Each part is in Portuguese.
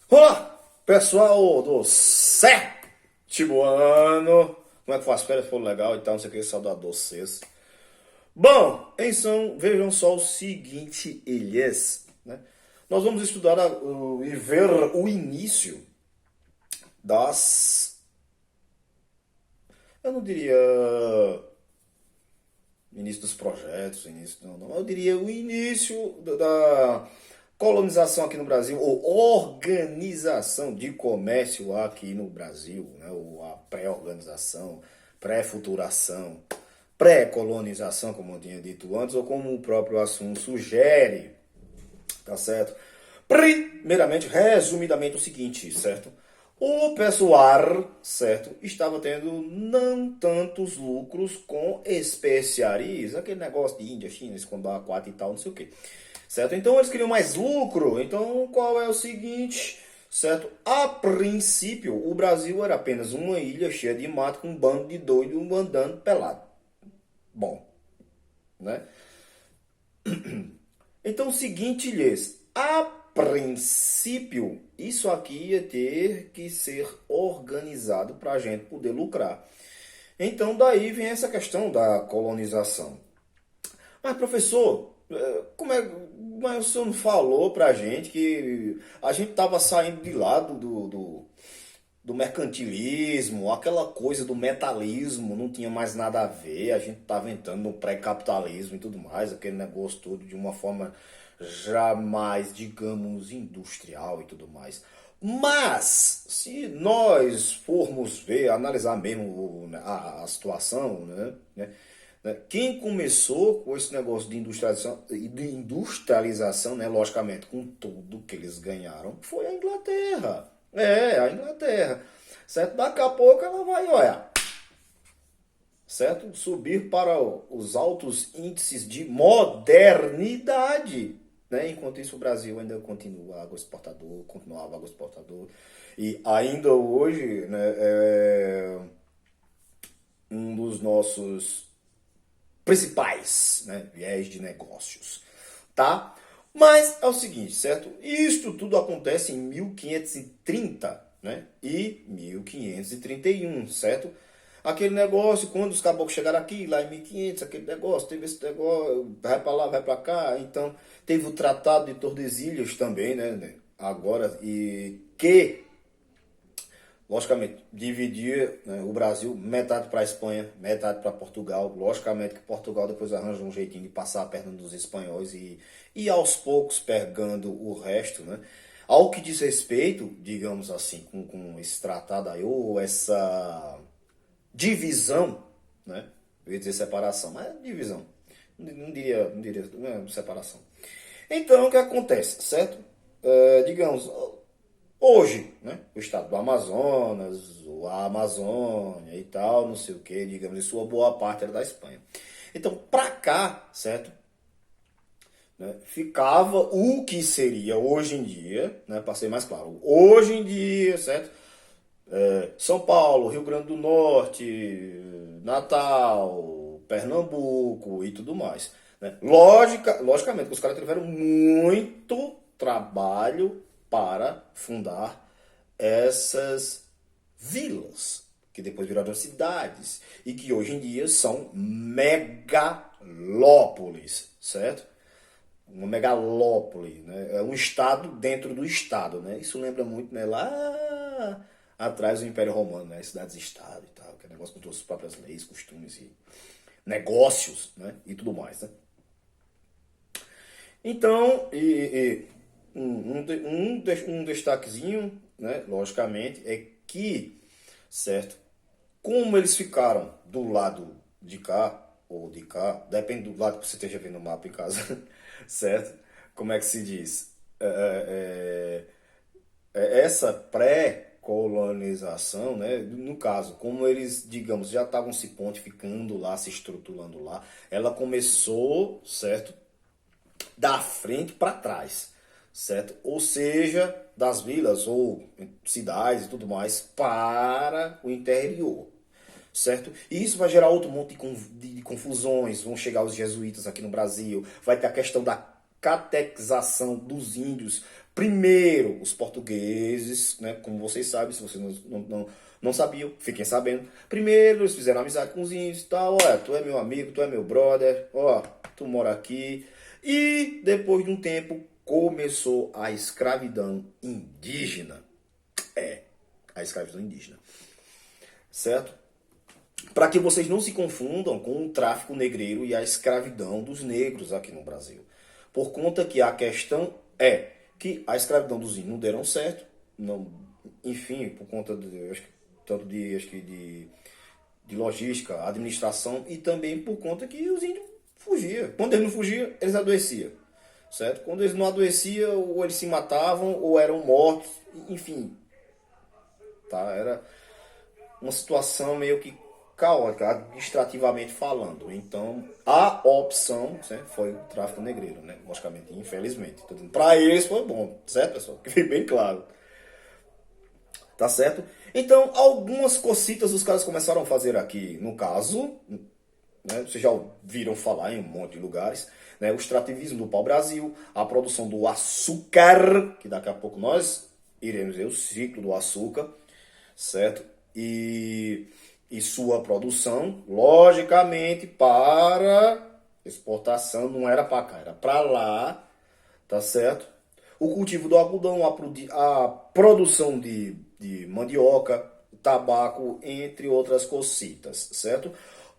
Olá, pessoal do sétimo ano. Como é que foi as férias? Foi legal e tal, não sei o que, saudade de vocês. Bom, então vejam só o seguinte, Elias, né? Nós vamos estudar e ver o início das... Eu não diria início dos projetos, início, não, eu diria o início da colonização aqui no Brasil, ou organização de comércio aqui no Brasil, né? Ou a pré-organização, pré-futuração, pré-colonização, como eu tinha dito antes, ou como o próprio assunto sugere, tá certo? Primeiramente, resumidamente, o seguinte, certo? O pessoal, certo, estava tendo não tantos lucros com especiarias, aquele negócio de Índia, China, esconder A4 e tal, não sei o que, certo? Então eles queriam mais lucro, então qual é o seguinte, certo? A princípio, o Brasil era apenas uma ilha cheia de mato com um bando de doido andando pelado. Bom, né? Então, o seguinte, Lhes, a princípio, isso aqui ia ter que ser organizado para a gente poder lucrar. Então, daí vem essa questão da colonização. Mas, professor, mas o senhor não falou para a gente que a gente estava saindo de lá do mercantilismo, aquela coisa do metalismo, não tinha mais nada a ver, a gente estava entrando no pré-capitalismo e tudo mais, aquele negócio todo de uma forma jamais, digamos, industrial e tudo mais. Mas, se nós formos ver, analisar mesmo a situação, né, quem começou com esse negócio de industrialização, né, logicamente, com tudo que eles ganharam, foi a Inglaterra. É, a Inglaterra. Certo? Daqui a pouco ela vai, olha, certo? Subir para os altos índices de modernidade. Né? Enquanto isso, o Brasil ainda continua água exportador, continuava água exportador. E ainda hoje, né, é um dos nossos principais, né, viés de negócios, tá? Mas é o seguinte, certo? Isto tudo acontece em 1530, né? E 1531, certo? Aquele negócio, quando os caboclos chegaram aqui, lá em 1500, aquele negócio, teve esse negócio, vai para lá, vai para cá. Então, teve o Tratado de Tordesilhas também, né? Agora, e que logicamente, dividir, né, o Brasil, metade para a Espanha, metade para Portugal. Logicamente que Portugal depois arranja um jeitinho de passar a perna dos espanhóis e aos poucos pegando o resto. Né? Ao que diz respeito, digamos assim, com esse tratado aí, ou essa divisão, né? Eu ia dizer separação, mas é divisão. Não diria separação. Então, o que acontece, certo? Digamos, hoje, né, o estado do Amazonas, a Amazônia e tal, não sei o que, digamos, em sua boa parte era da Espanha. Então, para cá, certo, né, ficava o que seria hoje em dia, né, para ser mais claro, hoje em dia, certo, São Paulo, Rio Grande do Norte, Natal, Pernambuco e tudo mais. Né? Logicamente, os caras tiveram muito trabalho para fundar essas vilas, que depois viraram cidades e que hoje em dia são megalópolis, certo? Uma megalópole, né? É um estado dentro do estado, né? Isso lembra muito, né? Lá atrás do Império Romano, né? Cidades-estado e tal, que é negócio com suas próprias leis, costumes e negócios, né? E tudo mais, né? Então, um destaquezinho, né? Logicamente, é que, certo? Como eles ficaram do lado de cá ou de cá, depende do lado que você esteja vendo o mapa em casa, certo? Como é que se diz? Essa pré-colonização, né? No caso, como eles, digamos, já estavam se pontificando lá, se estruturando lá, ela começou, certo? Da frente para trás, certo? Ou seja, das vilas ou cidades e tudo mais para o interior, certo? E isso vai gerar outro monte de confusões. Vão chegar os jesuítas aqui no Brasil, vai ter a questão da catequização dos índios. Primeiro, os portugueses, né? Como vocês sabem, se vocês não sabiam, fiquem sabendo. Primeiro, eles fizeram amizade com os índios e tal. Olha, tu é meu amigo, tu é meu brother, ó, tu mora aqui. E depois de um tempo, começou a escravidão indígena. A escravidão indígena. Certo? Para que vocês não se confundam com o tráfico negreiro e a escravidão dos negros aqui no Brasil. Por conta que a questão é que a escravidão dos índios não deram certo, não, enfim, por conta de logística, administração e também por conta que os índios fugiam. Quando eles não fugiam, eles adoeciam. Certo? Quando eles não adoeciam, ou eles se matavam, ou eram mortos, enfim. Tá? Era uma situação meio que caótica, administrativamente falando. Então, a opção, certo, foi o tráfico negreiro, né? Logicamente, infelizmente. Para eles foi bom, certo, pessoal? Que fique bem claro. Tá certo? Então, algumas cocitas os caras começaram a fazer aqui. No caso, né, vocês já ouviram falar em um monte de lugares, né, o extrativismo do pau-brasil, a produção do açúcar, que daqui a pouco nós iremos ver o ciclo do açúcar, certo? E sua produção, logicamente, para exportação, não era para cá, era para lá, tá certo? O cultivo do algodão, a produção de mandioca, tabaco, entre outras cocitas, certo?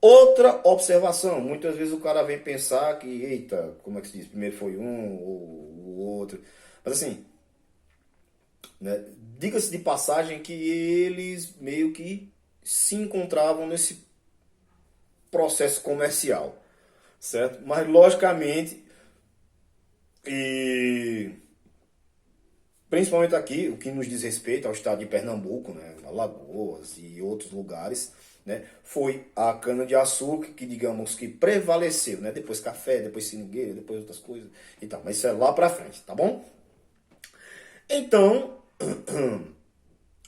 Outra observação, muitas vezes o cara vem pensar que, eita, como é que se diz? Primeiro foi um ou o outro. Mas assim, né, diga-se de passagem que eles meio que se encontravam nesse processo comercial, certo? Mas logicamente, e principalmente aqui, o que nos diz respeito ao estado de Pernambuco, né, Alagoas e outros lugares, né, foi a cana-de-açúcar que, digamos, que prevaleceu, né? Depois café, depois seringueira, depois outras coisas e tal. Mas isso é lá pra frente, tá bom? Então,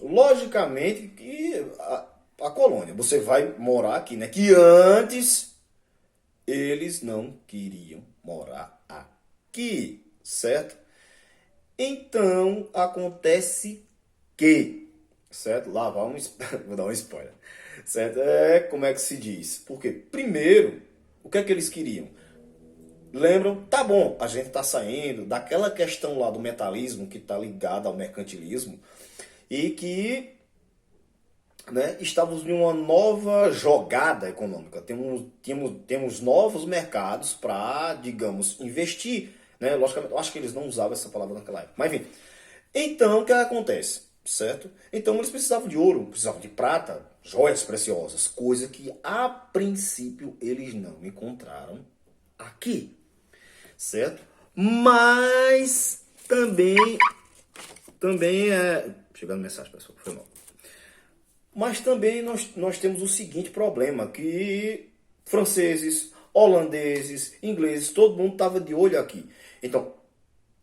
logicamente que a colônia, você vai morar aqui, né? Que antes eles não queriam morar aqui, certo? Então, acontece que, certo? Lá vai vou dar um spoiler. Certo? Como é que se diz? Porque, primeiro, o que é que eles queriam? Lembram? Tá bom, a gente tá saindo daquela questão lá do metalismo que tá ligada ao mercantilismo e que, né, estávamos em uma nova jogada econômica. Temos novos mercados para, digamos, investir. Né? Logicamente, eu acho que eles não usavam essa palavra naquela época. Mas, enfim. Então, o que acontece? Certo? Então, eles precisavam de ouro, precisavam de prata, joias preciosas, coisa que a princípio eles não encontraram aqui, certo? Mas também chegando mensagem, pessoal, foi mal. Mas também nós temos o seguinte problema, que franceses, holandeses, ingleses, todo mundo estava de olho aqui. Então,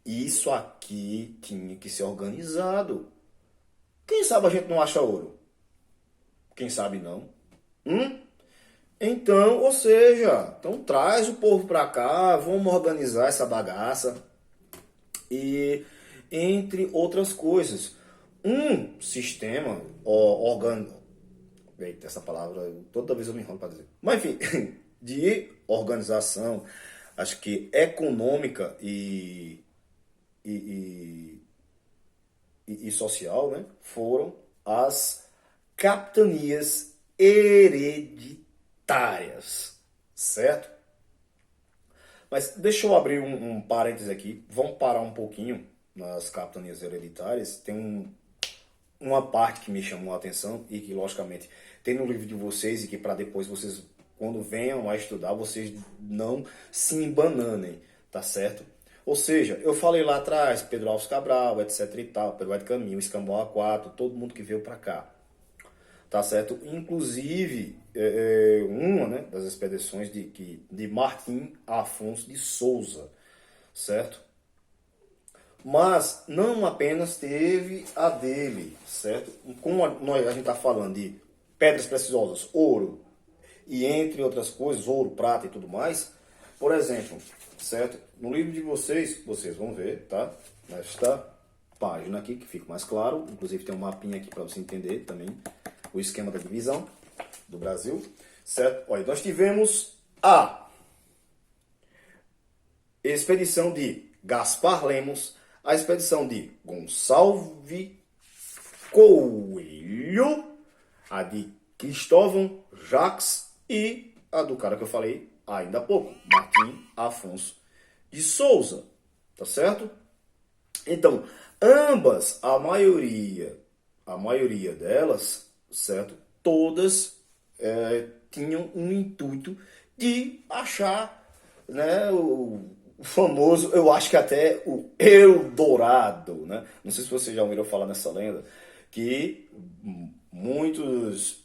isso aqui tinha que ser organizado. Quem sabe a gente não acha ouro? Quem sabe não? Então, ou seja, então traz o povo para cá, vamos organizar essa bagaça e entre outras coisas, um sistema eita, essa palavra toda vez eu me enrolo para dizer. Mas enfim, de organização, acho que econômica e social, né, foram as capitanias hereditárias, certo? Mas deixa eu abrir um parênteses aqui, vamos parar um pouquinho nas capitanias hereditárias. Tem uma parte que me chamou a atenção e que, logicamente, tem no livro de vocês e que para depois vocês, quando venham a estudar, vocês não se embananem, tá certo? Ou seja, eu falei lá atrás, Pedro Alves Cabral, etc e tal, Pedro Vai de Caminho, Escambau A4, todo mundo que veio para cá, tá certo? Inclusive, uma, né, das expedições de Martim Afonso de Souza, certo? Mas não apenas teve a dele, certo? Como a gente está falando de pedras preciosas, ouro, e entre outras coisas, ouro, prata e tudo mais, Por exemplo, certo? No livro de vocês, vocês vão ver, tá? Nesta página aqui, que fica mais claro. Inclusive tem um mapinha aqui para você entender também o esquema da divisão do Brasil, certo? Olha, nós tivemos a expedição de Gaspar Lemos, a expedição de Gonçalves Coelho, a de Cristóvão Jacques e a do cara que eu falei ainda há pouco, Martim Afonso de Souza, tá certo? Então, ambas, a maioria delas, certo? Todas tinham um intuito de achar, né, o famoso, eu acho que até o Eldorado, né? Não sei se vocês já ouviram falar nessa lenda, que muitos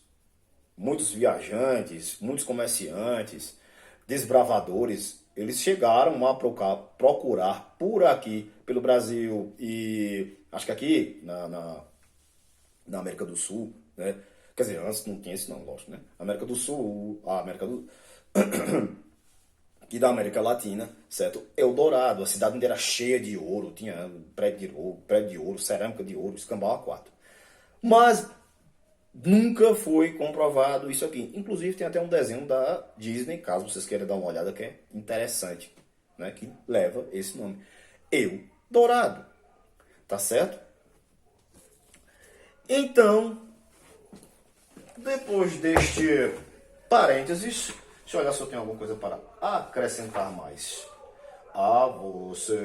viajantes, muitos comerciantes, desbravadores, eles chegaram a procurar por aqui, pelo Brasil e acho que aqui na América do Sul, né? Quer dizer, antes não tinha isso não, lógico, né? América do Sul, a América do e da América Latina, certo? Eldorado, a cidade inteira era cheia de ouro, tinha prédio de ouro, cerâmica de ouro, escambau a quatro. Mas nunca foi comprovado isso aqui. Inclusive tem até um desenho da Disney, caso vocês queiram dar uma olhada, que é interessante, né? Que leva esse nome. Eldorado, tá certo? Então, depois deste parênteses, deixa eu olhar se eu tenho alguma coisa para acrescentar mais a vocês.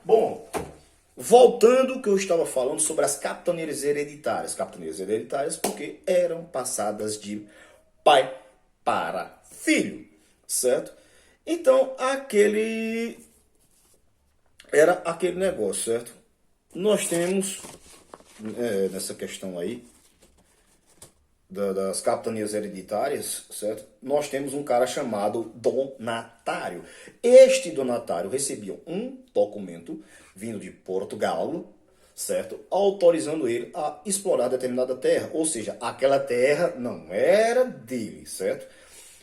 Bom, voltando ao que eu estava falando sobre as capitanias hereditárias. Capitanias hereditárias porque eram passadas de pai para filho, certo? Então, era aquele negócio, certo? Nós temos, nessa questão aí, das capitanias hereditárias, certo? Nós temos um cara chamado donatário. Este donatário recebia um documento vindo de Portugal, certo? Autorizando ele a explorar determinada terra. Ou seja, aquela terra não era dele, certo?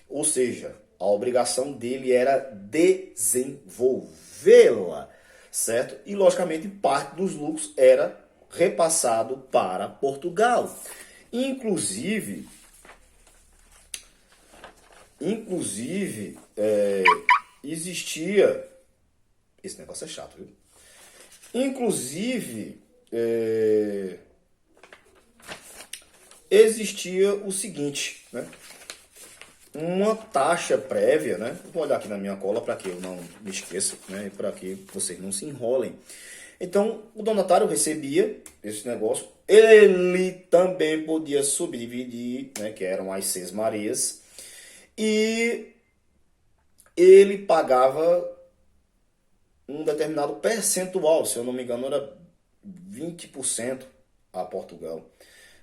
Ou seja, a obrigação dele era desenvolvê-la, certo? E, logicamente, parte dos lucros era repassado para Portugal. Inclusive, existia... Esse negócio é chato, viu? Inclusive, existia o seguinte, né? Uma taxa prévia, né? Vou olhar aqui na minha cola para que eu não me esqueça, né? Para que vocês não se enrolem. Então, o donatário recebia esse negócio. Ele também podia subdividir, né, que eram as Seis Marias. E ele pagava um determinado percentual, se eu não me engano, era 20% a Portugal.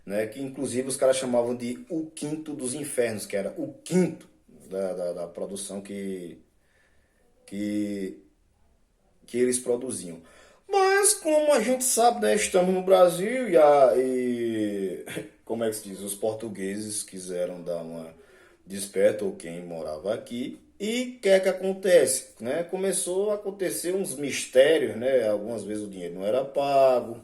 Né, que inclusive os caras chamavam de o quinto dos infernos, que era o quinto da produção que eles produziam. Mas, como a gente sabe, né, estamos no Brasil e como é que se diz? Os portugueses quiseram dar uma desperta, ou quem morava aqui, e o que é que acontece? Né? Começou a acontecer uns mistérios, né? Algumas vezes o dinheiro não era pago,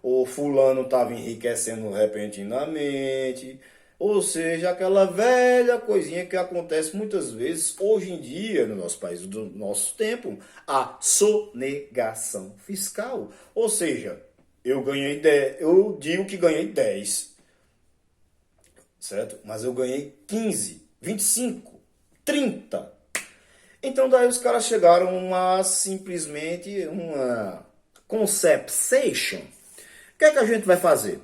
ou fulano estava enriquecendo repentinamente, ou seja, aquela velha coisinha que acontece muitas vezes hoje em dia no nosso país, do nosso tempo, a sonegação fiscal. Ou seja, eu digo que ganhei 10, certo? Mas eu ganhei 15, 25, 30. Então daí os caras chegaram a simplesmente uma conception. O que é que a gente vai fazer?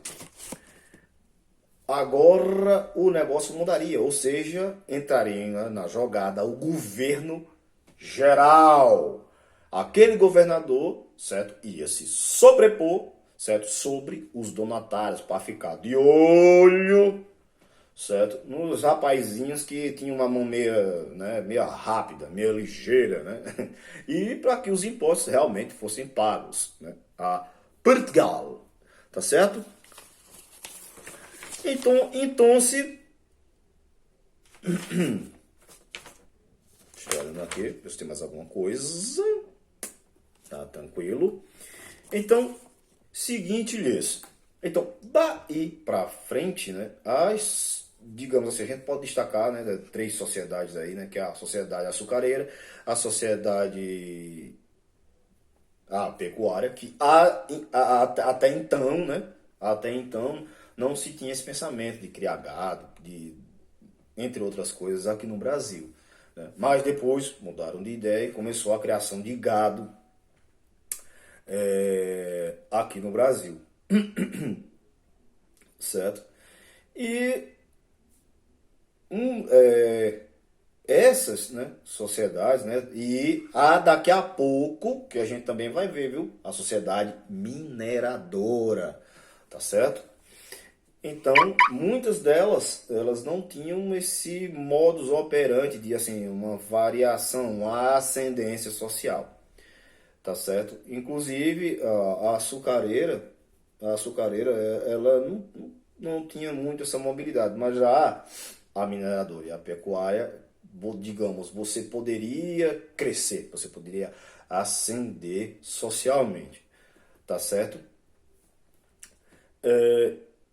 Agora o negócio mudaria, ou seja, entraria na jogada o governo geral. Aquele governador, certo, ia se sobrepor, certo, sobre os donatários para ficar de olho, certo, nos rapazinhos que tinham uma mão meia rápida, meia ligeira, né, e para que os impostos realmente fossem pagos, né, a Portugal, tá certo? Então se olhando aqui, ver se tem mais alguma coisa. Tá tranquilo. Então, seguinte, Liz. Então, daí para frente, né, digamos assim, a gente pode destacar, né, três sociedades aí, né, que é a sociedade açucareira, a sociedade pecuária, que até então, né, até então não se tinha esse pensamento de criar gado, entre outras coisas, aqui no Brasil, né? Mas depois mudaram de ideia e começou a criação de gado aqui no Brasil, certo? E essas, né, sociedades, né, e daqui a pouco, que a gente também vai ver, viu? A sociedade mineradora, tá certo? Então, muitas delas, elas não tinham esse modus operandi de, assim, uma variação, uma ascendência social, tá certo? Inclusive, a açucareira, ela não tinha muito essa mobilidade, mas já a mineradora e a pecuária, digamos, você poderia crescer, você poderia ascender socialmente, tá certo?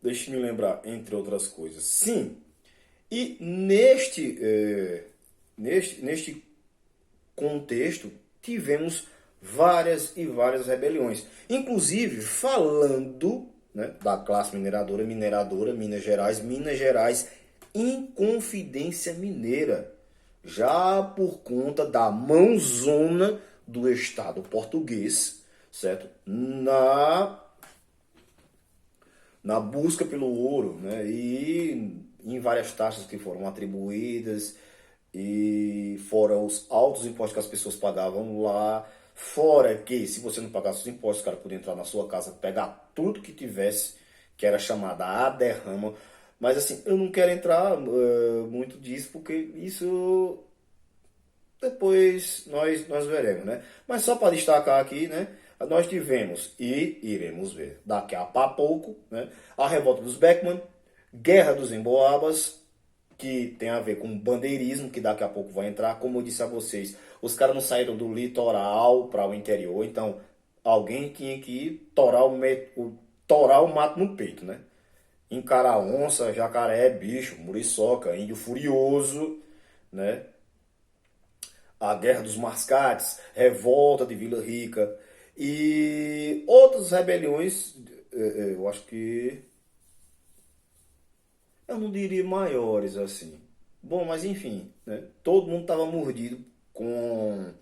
Deixe-me lembrar, entre outras coisas. Sim, e neste contexto, tivemos várias e várias rebeliões. Inclusive, falando, né, da classe mineradora, Minas Gerais, Inconfidência Mineira, já por conta da mãozona do Estado português, certo? Na busca pelo ouro, né? E em várias taxas que foram atribuídas, e fora os altos impostos que as pessoas pagavam lá, fora que se você não pagasse os impostos, o cara podia entrar na sua casa, pegar tudo que tivesse, que era chamada a derrama. Mas assim, eu não quero entrar muito disso, porque isso depois nós veremos, né? Mas só para destacar aqui, né? Nós tivemos e iremos ver daqui a pouco, né? A revolta dos Beckman, Guerra dos Emboabas, que tem a ver com bandeirismo, que daqui a pouco vai entrar. Como eu disse a vocês, os caras não saíram do litoral para o interior, então alguém tinha que torar o mato no peito, né? Encarar onça, jacaré, bicho, muriçoca, índio furioso, né? A Guerra dos Mascates, Revolta de Vila Rica e outras rebeliões, eu acho que eu não diria maiores assim. Bom, mas enfim, né? Todo mundo estava mordido com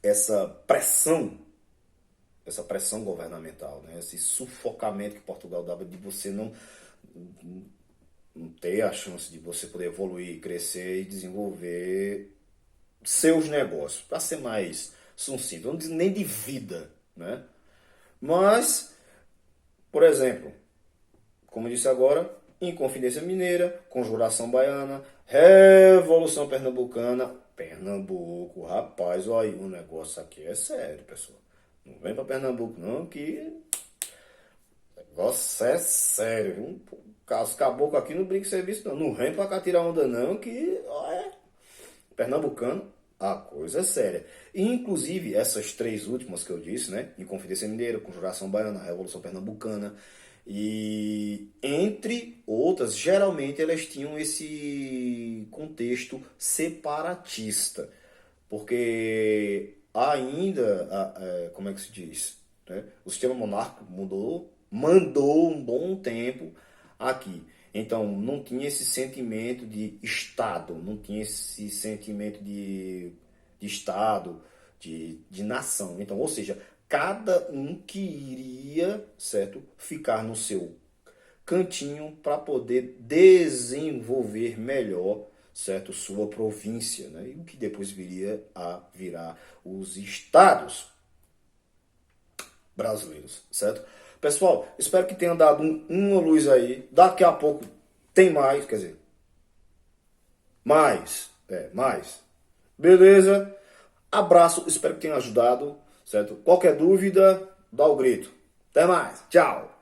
essa pressão, essa pressão governamental, né? Esse sufocamento que Portugal dava de você não ter a chance de você poder evoluir, crescer e desenvolver seus negócios, para ser mais sucinto, não diz nem de vida, né? Mas, por exemplo, como eu disse agora, Inconfidência Mineira, Conjuração Baiana, Revolução Pernambucana, Pernambuco, rapaz, olha aí, o negócio aqui é sério, pessoal. Não vem para Pernambuco não, que o negócio é sério, viu? Os caboclos aqui não brinca serviço não. Não vem para cá tirar onda não, que olha, pernambucano, a coisa é séria. E, inclusive, essas três últimas que eu disse, né? Inconfidência Mineira, Conjuração Baiana, Revolução Pernambucana, e entre outras, geralmente elas tinham esse contexto separatista, porque ainda, como é que se diz, né? O sistema monárquico mandou um bom tempo aqui. Então, não tinha esse sentimento de Estado, não tinha esse sentimento de Estado, de nação. Então, ou seja, cada um queria, certo, ficar no seu cantinho para poder desenvolver melhor, certo, sua província, né? E o que depois viria a virar os estados brasileiros, certo? Pessoal, espero que tenha dado uma luz aí. Daqui a pouco tem mais, quer dizer, mais. Beleza? Abraço, espero que tenha ajudado, certo? Qualquer dúvida, dá o grito. Até mais, tchau!